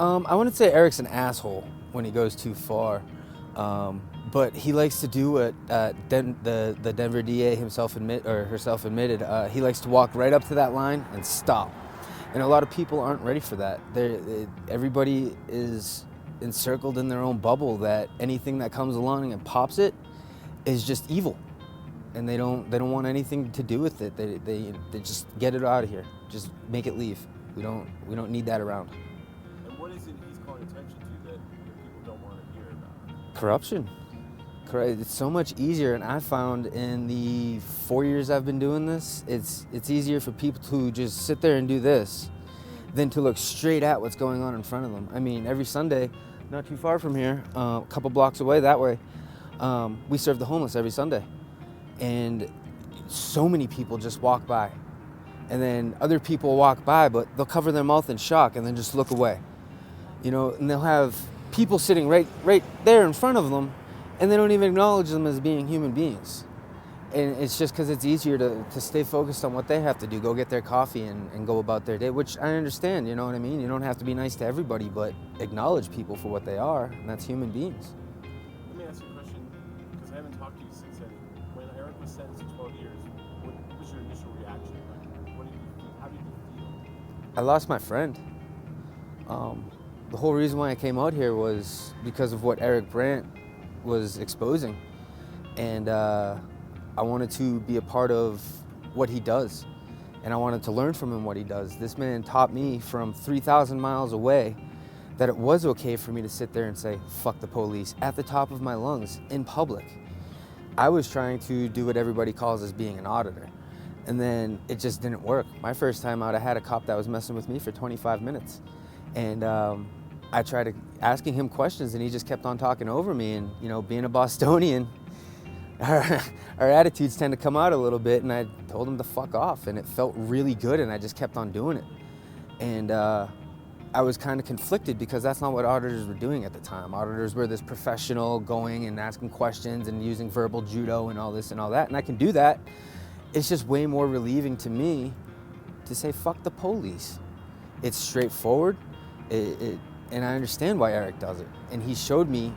I wouldn't say Eric's an asshole when he goes too far, but he likes to do what the Denver DA himself herself admitted. He likes to walk right up to that line and stop, and a lot of people aren't ready for that. Everybody is encircled in their own bubble that anything that comes along and pops it is just evil, and they don't want anything to do with it. They just get it out of here. Just make it leave. We don't need that around. And what is it he's calling attention to that people don't want to hear about? Corruption. It's so much easier, and I found in the 4 years I've been doing this, it's easier for people to just sit there and do this than to look straight at what's going on in front of them. I mean, every Sunday, not too far from here, a couple blocks away that way, we serve the homeless every Sunday. And so many people just walk by. And then other people walk by, but they'll cover their mouth in shock and then just look away. You know, and they'll have people sitting right there in front of them, and they don't even acknowledge them as being human beings. And it's just because it's easier to stay focused on what they have to do, go get their coffee and go about their day, which I understand, you know what I mean? You don't have to be nice to everybody, but acknowledge people for what they are, and that's human beings. Let me ask you a question, because I haven't talked to you since then. When Eric was sentenced to 12 years, what was your initial reaction? How did you feel? I lost my friend. The whole reason why I came out here was because of what Eric Brandt was exposing. And I wanted to be a part of what he does. And I wanted to learn from him what he does. This man taught me from 3,000 miles away that it was okay for me to sit there and say, fuck the police, at the top of my lungs, in public. I was trying to do what everybody calls as being an auditor. And then it just didn't work. My first time out, I had a cop that was messing with me for 25 minutes. And I tried asking him questions, and he just kept on talking over me. And, you know, being a Bostonian, our attitudes tend to come out a little bit, and I told him to fuck off, and it felt really good, and I just kept on doing it. And I was kind of conflicted because that's not what auditors were doing at the time. Auditors were this professional going and asking questions and using verbal judo and all this and all that, and I can do that. It's just way more relieving to me to say, fuck the police. It's straightforward, and I understand why Eric does it. And he showed me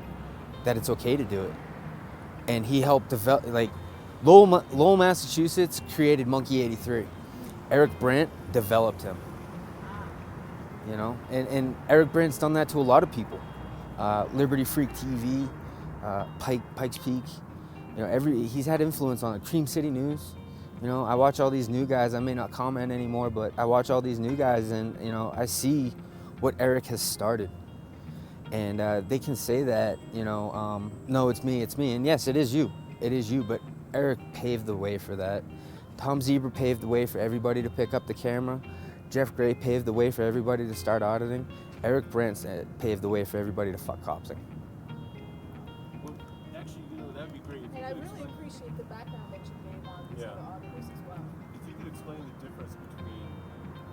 that it's okay to do it. And he helped develop, like, Lowell, Massachusetts created Munkay83. Eric Brandt developed him. You know, and Eric Brandt's done that to a lot of people. Liberty Freak TV, Pikes Peak, you know, he's had influence on it. Cream City News. You know, I watch all these new guys. I may not comment anymore, but I watch all these new guys, and, you know, I see what Eric has started. And they can say that, you know, no, it's me. And yes, it is you, but Eric paved the way for that. Tom Zebra paved the way for everybody to pick up the camera. Jeff Gray paved the way for everybody to start auditing. Eric Brandt paved the way for everybody to fuck copsing. Well, actually, you know, that'd be great. And I really appreciate the background that you gave on these other auditors as well. If you could explain the difference between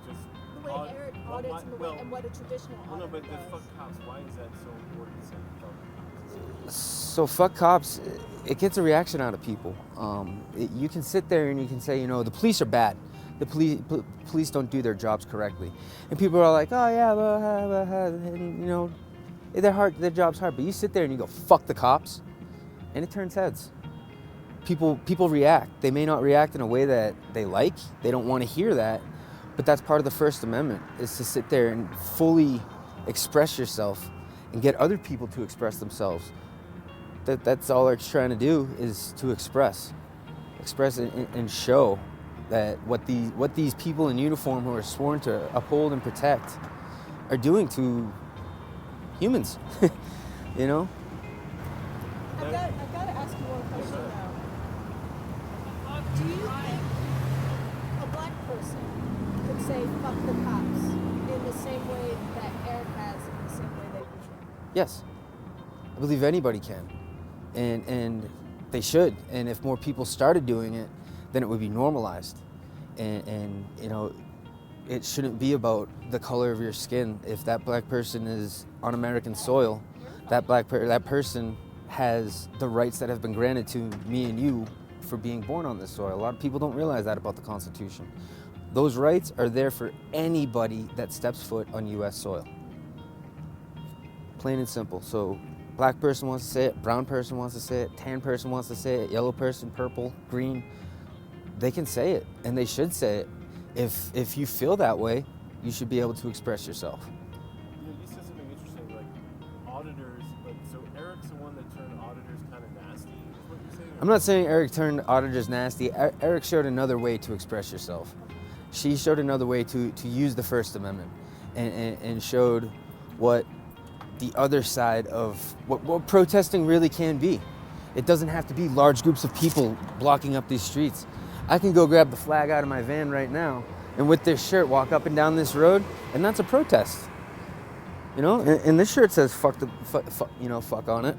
just the way Eric audits and what a traditional auditor no, but does. the fuck cops, why is that so important to say fuck cops? So fuck cops, it gets a reaction out of people. You can sit there and you can say, you know, the police are bad. The police don't do their jobs correctly. And people are like, oh yeah, and, you know, their job's hard. But you sit there and you go, fuck the cops, and it turns heads. People react. They may not react in a way that they like. They don't want to hear that. But that's part of the First Amendment, is to sit there and fully express yourself and get other people to express themselves. That's all it's trying to do, is to express and show that what these people in uniform who are sworn to uphold and protect are doing to humans. You know? I've got to ask you one question now. Do you think a black person could say fuck the cops in the same way that Eric has, in the same way that you can? Yes. I believe anybody can. And they should. And if more people started doing it, then it would be normalized. And you know, it shouldn't be about the color of your skin. If that black person is on American soil, that person has the rights that have been granted to me and you for being born on this soil. A lot of people don't realize that about the Constitution. Those rights are there for anybody that steps foot on U.S. soil. plain and simple. So black person wants to say it, brown person wants to say it, tan person wants to say it, yellow person, purple, green. They can say it, and they should say it. If you feel that way, you should be able to express yourself. You know, you said something interesting, like auditors. Like, so Eric's the one that turned auditors kind of nasty. Is what you're saying? I'm not saying Eric turned auditors nasty. Eric showed another way to express yourself. She showed another way to use the First Amendment, and showed what the other side of what protesting really can be. It doesn't have to be large groups of people blocking up these streets. I can go grab the flag out of my van right now and with this shirt walk up and down this road, and that's a protest. You know, and this shirt says fuck on it.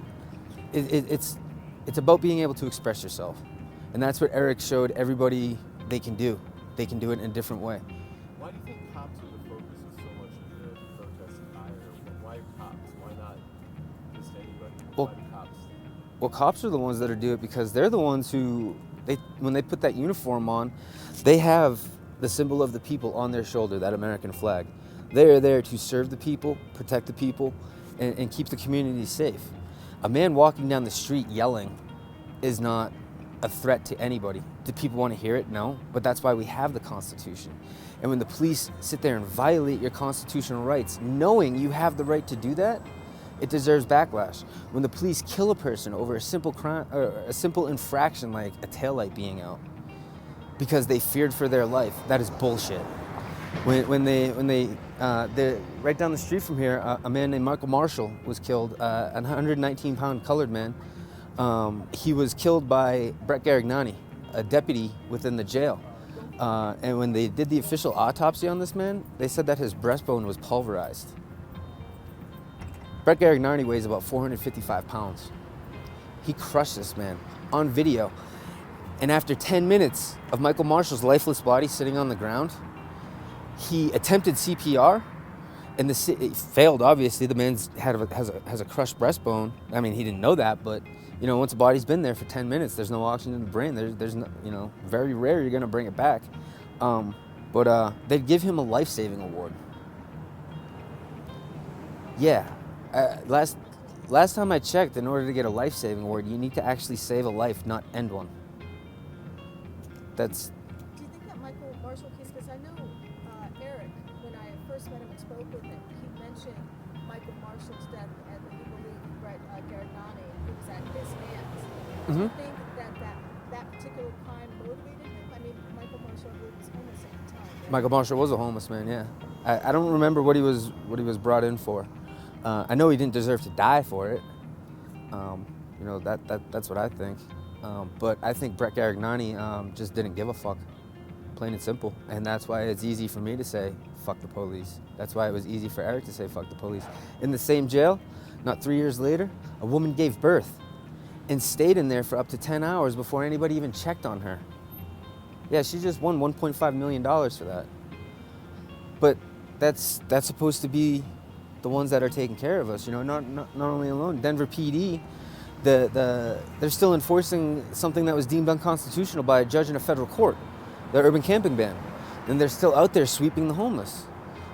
It's about being able to express yourself. And that's what Eric showed everybody they can do. They can do it in a different way. Why do you think cops are the focus of so much of the protests in Iowa? Why cops? Why not just anybody? Well, Why do cops? Well, cops are the ones that are do it because they're the ones who, when they put that uniform on, they have the symbol of the people on their shoulder, that American flag. They're there to serve the people, protect the people, and keep the community safe. A man walking down the street yelling is not a threat to anybody. Do people want to hear it? No, but that's why we have the Constitution. And when the police sit there and violate your constitutional rights, knowing you have the right to do that, it deserves backlash. When the police kill a person over a simple crime or a simple infraction like a taillight being out because they feared for their life, that is bullshit. When they right down the street from here, a man named Michael Marshall was killed, a 119-pound colored man. He was killed by Brett Garignani, a deputy within the jail. And when they did the official autopsy on this man, they said that his breastbone was pulverized. Brett Garignani weighs about 455 pounds. He crushed this man on video. And after 10 minutes of Michael Marshall's lifeless body sitting on the ground, he attempted CPR, and it failed. Obviously, the man has a crushed breastbone. I mean, he didn't know that, but you know, once a body's been there for 10 minutes, there's no oxygen in the brain. There's no, you know, very rare you're gonna bring it back. But they'd give him a life-saving award. Yeah, last time I checked, in order to get a life-saving award, you need to actually save a life, not end one. That's. Do you think that Michael Marshall case, because I know Eric, when I first met him and spoke with him, he mentioned Michael Marshall's death and he believed Brett Garignani was at his hands. Do you think that particular crime motivated him? I mean, Michael Marshall, I believe, was homeless at the time. Right? Michael Marshall was a homeless man, yeah. I don't remember what he was brought in for. I know he didn't deserve to die for it. You know, that's what I think. But I think Brett Garignani just didn't give a fuck, plain and simple. And that's why it's easy for me to say, fuck the police. That's why it was easy for Eric to say, fuck the police. In the same jail, not 3 years later, a woman gave birth and stayed in there for up to 10 hours before anybody even checked on her. Yeah, she just won $1.5 million for that. But that's supposed to be the ones that are taking care of us, you know, not only alone. Denver PD, they're still enforcing something that was deemed unconstitutional by a judge in a federal court, the urban camping ban. And they're still out there sweeping the homeless.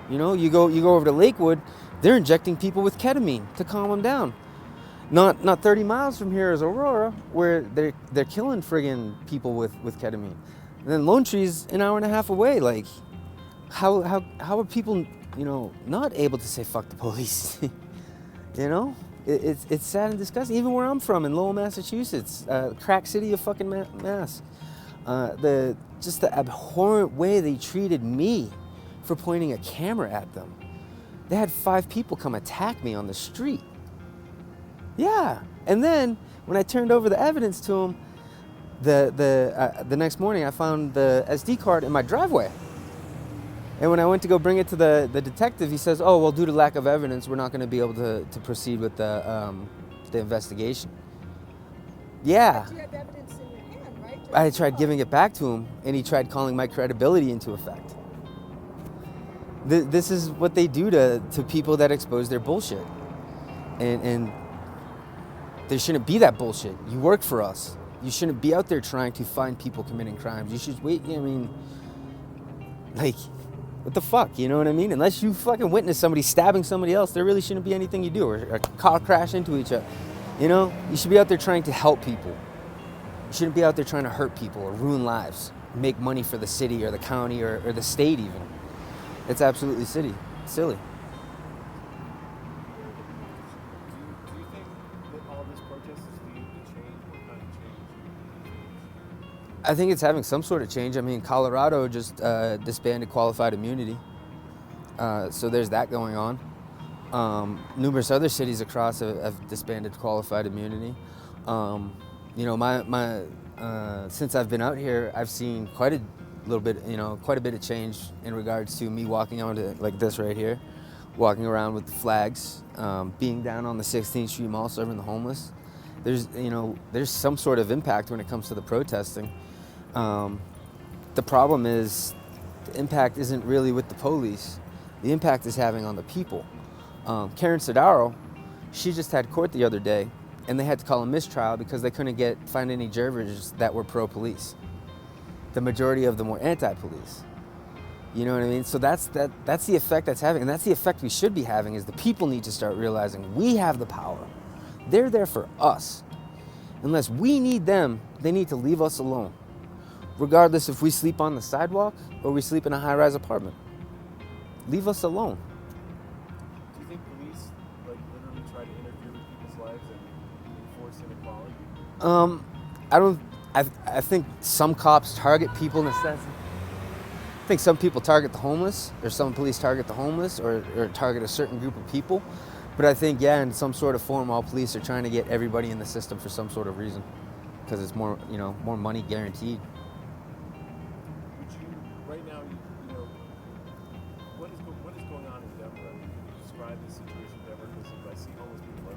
You know, you go over to Lakewood, they're injecting people with ketamine to calm them down. Not 30 miles from here is Aurora, where they're killing friggin' people with ketamine. And then Lone Tree's an hour and a half away. Like, how are people, you know, not able to say fuck the police? You know, it's sad and disgusting. Even where I'm from, in Lowell, Massachusetts, crack city of fucking Mass, the abhorrent way they treated me for pointing a camera at them. They had 5 people come attack me on the street. Yeah, and then when I turned over the evidence to them, the next morning I found the SD card in my driveway. And when I went to go bring it to the detective, he says, "Oh, well, due to lack of evidence, we're not going to be able to proceed with the investigation." Yeah. But you have evidence in your hand, right? I tried giving it back to him, and he tried calling my credibility into effect. This is what they do to people that expose their bullshit. And there shouldn't be that bullshit. You work for us. You shouldn't be out there trying to find people committing crimes. You should wait. I mean, like, What the fuck, you know what I mean? Unless you fucking witness somebody stabbing somebody else, there really shouldn't be anything you do, or a car crash into each other. You know, you should be out there trying to help people. You shouldn't be out there trying to hurt people or ruin lives, make money for the city or the county or the state even. It's absolutely silly. Do you think that all this protest is leading to change? What kind of change? I think it's having some sort of change. I mean, Colorado just disbanded qualified immunity. So there's that going on. Numerous other cities across have disbanded qualified immunity. You know, since I've been out here, I've seen quite a bit of change in regards to me walking onto like this right here, walking around with the flags, being down on the 16th Street Mall serving the homeless. There's some sort of impact when it comes to the protesting. The problem is the impact isn't really with the police. The impact is having on the people. Karen Sodaro, she just had court the other day, and they had to call a mistrial because they couldn't find any jurors that were pro-police. The majority of them were anti-police. You know what I mean? So that's the effect that's having, and that's the effect we should be having, is the people need to start realizing we have the power. They're there for us. Unless we need them, they need to leave us alone. Regardless if we sleep on the sidewalk or we sleep in a high-rise apartment. Leave us alone. Do you think police literally try to interfere with people's lives and enforce inequality? I think some cops target people necessarily. I think some people target the homeless, or some police target the homeless, or target a certain group of people. But I think, yeah, in some sort of form, all police are trying to get everybody in the system for some sort of reason, because it's more money guaranteed. Would you, right now, what is going on in Denver? I mean, can you describe the situation in Denver? Because if I see homeless people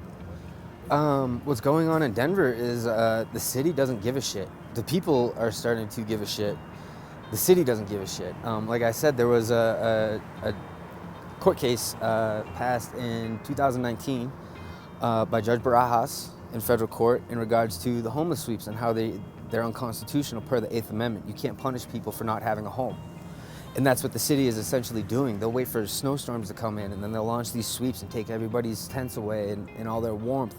everywhere. What's going on in Denver is the city doesn't give a shit. The people are starting to give a shit. The city doesn't give a shit. Like I said, there was a court case passed in 2019 by Judge Barajas in federal court in regards to the homeless sweeps and how they're unconstitutional per the 8th Amendment. You can't punish people for not having a home. And that's what the city is essentially doing. They'll wait for snowstorms to come in, and then they'll launch these sweeps and take everybody's tents away and all their warmth.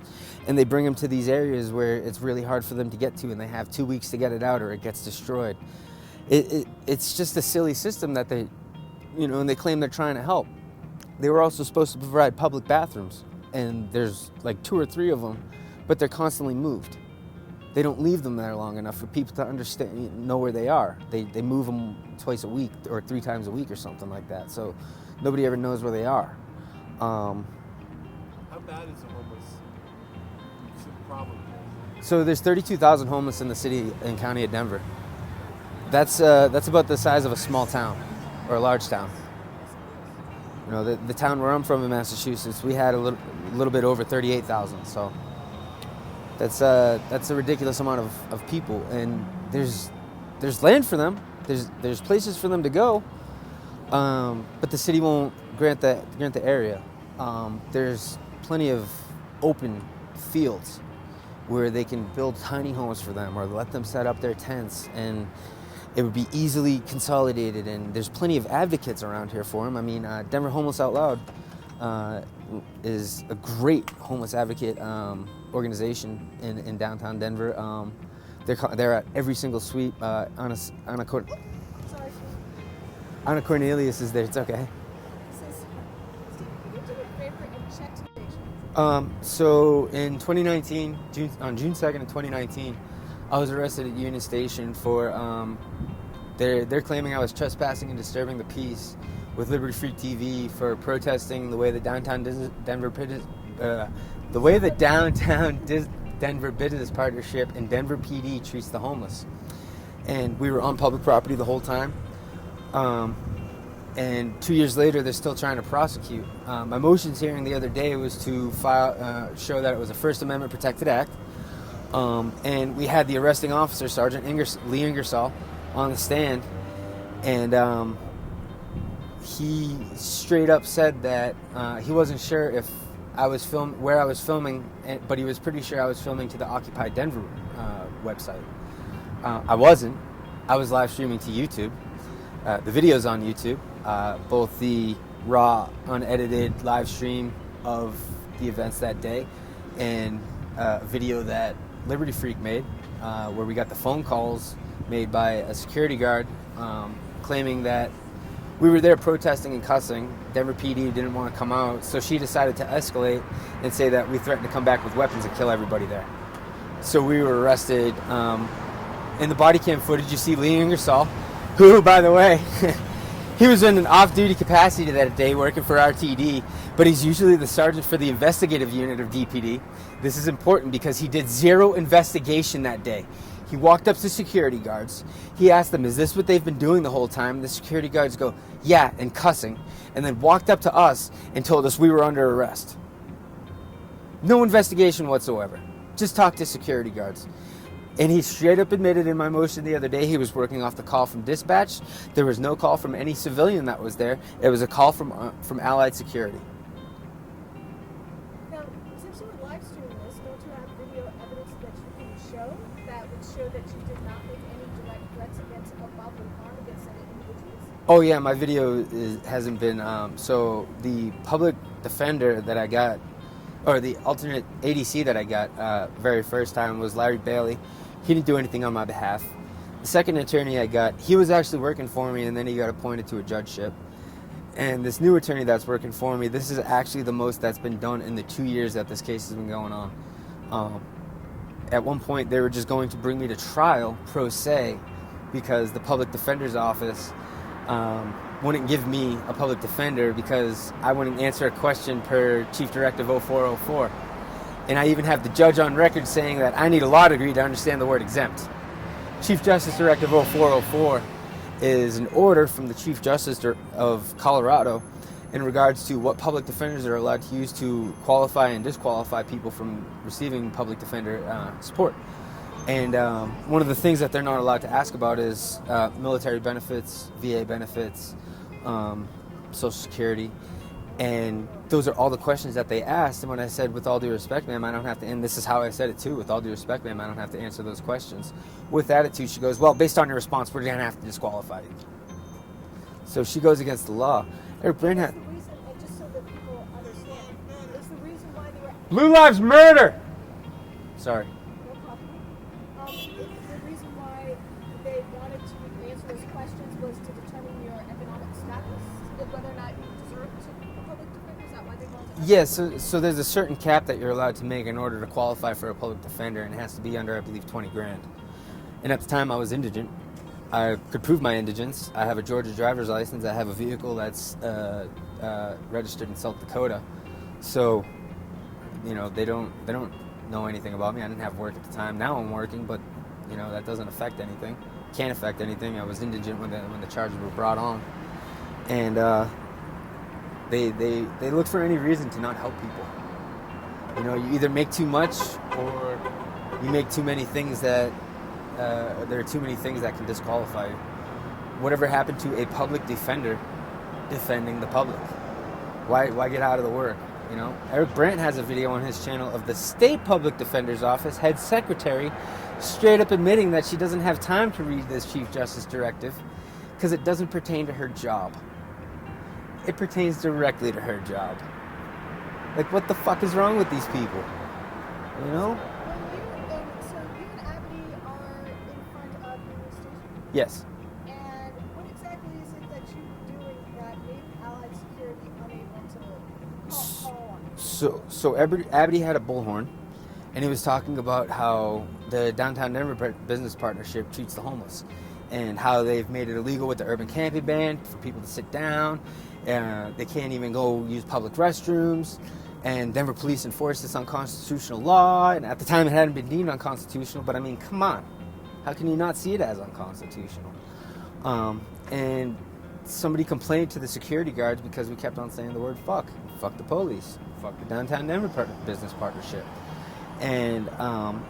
And they bring them to these areas where it's really hard for them to get to, and they have 2 weeks to get it out or it gets destroyed. It's just a silly system that they, and they claim they're trying to help. They were also supposed to provide public bathrooms, and there's like 2 or 3 of them, but they're constantly moved. They don't leave them there long enough for people to know where they are. They move them twice a week or 3 times a week or something like that. So nobody ever knows where they are. How bad is the homeless problem? So there's 32,000 homeless in the city and county of Denver. That's about the size of a small town or a large town. The town where I'm from in Massachusetts, we had a little bit over 38,000. So that's a ridiculous amount of people, and there's land for them. There's places for them to go, but the city won't grant the area. There's plenty of open fields where they can build tiny homes for them or let them set up their tents, and it would be easily consolidated, and there's plenty of advocates around here for them. I mean, Denver Homeless Out Loud is a great homeless advocate organization in downtown Denver. They're at every single sweep. Anna Cornelius is there. It's okay. So in 2019, on June 2nd in 2019, I was arrested at Union Station for they're claiming I was trespassing and disturbing the peace with Liberty Free TV for protesting the way the downtown Denver Business Partnership and Denver PD treats the homeless. And we were on public property the whole time. And 2 years later, they're still trying to prosecute. My motions hearing the other day was to show that it was a First Amendment protected act. And we had the arresting officer, Sergeant Lee Ingersoll, on the stand. And he straight up said that he wasn't sure if where I was filming, but he was pretty sure I was filming to the Occupy Denver website. I wasn't. I was live streaming to YouTube. The video's on YouTube. both the raw, unedited live stream of the events that day and a video that Liberty Freak made, where we got the phone calls made by a security guard claiming that we were there protesting and cussing. Denver PD didn't want to come out, so she decided to escalate and say that we threatened to come back with weapons and kill everybody there. So we were arrested. In the body cam footage, you see Lee Ingersoll, who, by the way, he was in an off-duty capacity that day working for RTD, but he's usually the sergeant for the investigative unit of DPD. This is important because he did zero investigation that day. He walked up to security guards. He asked them, is this what they've been doing the whole time? The security guards go, yeah, and cussing. And then walked up to us and told us we were under arrest. No investigation whatsoever. Just talked to security guards. And he straight up admitted in my motion the other day he was working off the call from dispatch. There was no call from any civilian that was there. It was a call from Allied Security. Now, since you were live streaming this, don't you have video evidence that you can show that would show that you did not make any direct threats against a bodily harm against any individuals? Oh yeah, my video hasn't been, so the public defender that I got, or the alternate ADC that I got very first time was Larry Bailey. He didn't do anything on my behalf. The second attorney I got, he was actually working for me, and then he got appointed to a judgeship. And this new attorney that's working for me, this is actually the most that's been done in the 2 years that this case has been going on. At one point, they were just going to bring me to trial pro se because the public defender's office wouldn't give me a public defender because I wouldn't answer a question per Chief Directive 0404. And I even have the judge on record saying that I need a law degree to understand the word exempt. Chief Justice Directive 0404 is an order from the Chief Justice of Colorado in regards to what public defenders are allowed to use to qualify and disqualify people from receiving public defender support. And one of the things that they're not allowed to ask about is military benefits, VA benefits, Social Security. And those are all the questions that they asked. And when I said, with all due respect, ma'am, I don't have to, and this is how I said it too, with all due respect, ma'am, I don't have to answer those questions. With attitude, she goes, well, based on your response, we're going to have to disqualify you. So she goes against the law. Eric Brandt had... The reason, and just so that people understand, is the reason why they were... Blue Lives Murder! Sorry. No problem. The reason why they wanted to answer those questions was to determine your economic status, whether or not you deserve a public defender. Is that why they wanted to ask? Yes, so there's a certain cap that you're allowed to make in order to qualify for a public defender, and it has to be under, I believe, 20 grand. And at the time, I was indigent. I could prove my indigence. I have a Georgia driver's license. I have a vehicle that's registered in South Dakota. So, you know, they don't know anything about me. I didn't have work at the time. Now I'm working, but you know that doesn't affect anything. Can't affect anything. I was indigent when the charges were brought on, and they look for any reason to not help people. You know, you either make too much or you make too many things that there are too many things that can disqualify you. Whatever happened to a public defender defending the public? Why get out of the work? You know, Eric Brandt has a video on his channel of the state public defender's office head secretary straight up admitting that she doesn't have time to read this Chief Justice directive because it doesn't pertain to her job. It pertains directly to her job. Like, what the fuck is wrong with these people? You know? So you and Abby are in front of Union Station? Yes. And what exactly is it that you're doing that made Allied Security unable to call on? So Abby had a bullhorn, and he was talking about how the Downtown Denver Business Partnership treats the homeless, and how they've made it illegal with the urban camping ban for people to sit down. They can't even go use public restrooms, and Denver police enforce this unconstitutional law, and at the time it hadn't been deemed unconstitutional, but I mean, come on. How can you not see it as unconstitutional? And somebody complained to the security guards because we kept on saying the word fuck. Fuck the police. Fuck the Downtown Denver Business Partnership. And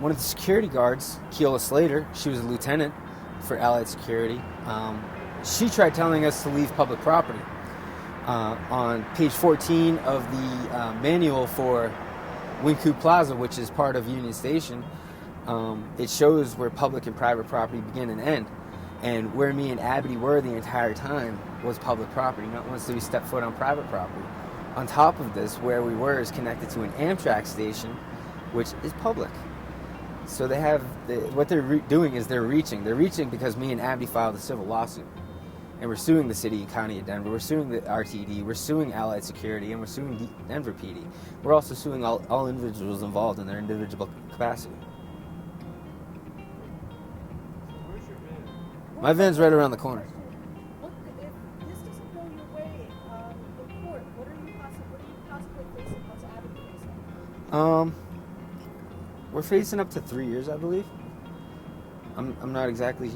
one of the security guards, Keola Slater, she was a lieutenant for Allied Security, she tried telling us to leave public property. On page 14 of the manual for Winku Plaza, which is part of Union Station, it shows where public and private property begin and end. And where me and Abby were the entire time was public property. Not once did we step foot on private property. On top of this, where we were is connected to an Amtrak station, which is public. So they have, what they're doing is they're reaching. They're reaching because me and Abby filed a civil lawsuit. And we're suing the city and county of Denver. We're suing the RTD. We're suing Allied Security. And we're suing Denver PD. We're also suing all individuals involved in their individual capacity. Where's your van? My van's right around the corner. What if this doesn't go your way in court? What are you possibly facing? What's Abby facing? We're facing up to 3 years, I believe. I'm not exactly.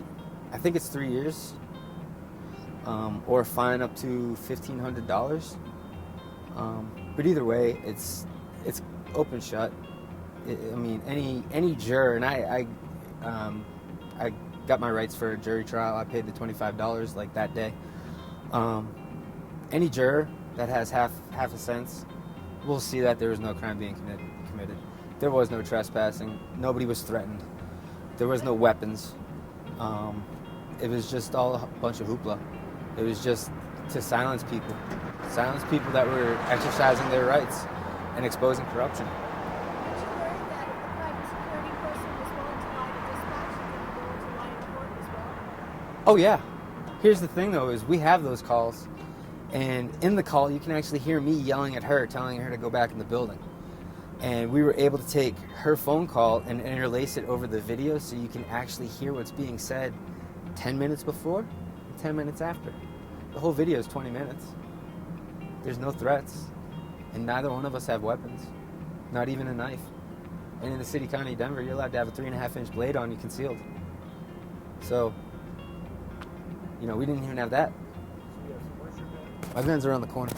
I think it's 3 years. Or a fine up to $1,500. But either way, it's open shut. I mean, any juror, and I got my rights for a jury trial. I paid the $25 like that day. Any juror that has half a sense will see that there was no crime being committed. There was no trespassing. Nobody was threatened. There was no weapons. It was just all a bunch of hoopla. It was just to silence people that were exercising their rights and exposing corruption. Aren't you worried that if the private security person was willing to lie to dispatch, they'd be willing to lie in court as well? Oh yeah. Here's the thing though, is we have those calls, and in the call you can actually hear me yelling at her, telling her to go back in the building. And we were able to take her phone call and interlace it over the video so you can actually hear what's being said 10 minutes before and 10 minutes after. The whole video is 20 minutes. There's no threats, and neither one of us have weapons, not even a knife. And in the city, county of Denver, you're allowed to have a 3.5-inch blade on you concealed. So, we didn't even have that. Yeah, so where's your van? My van's around the corner.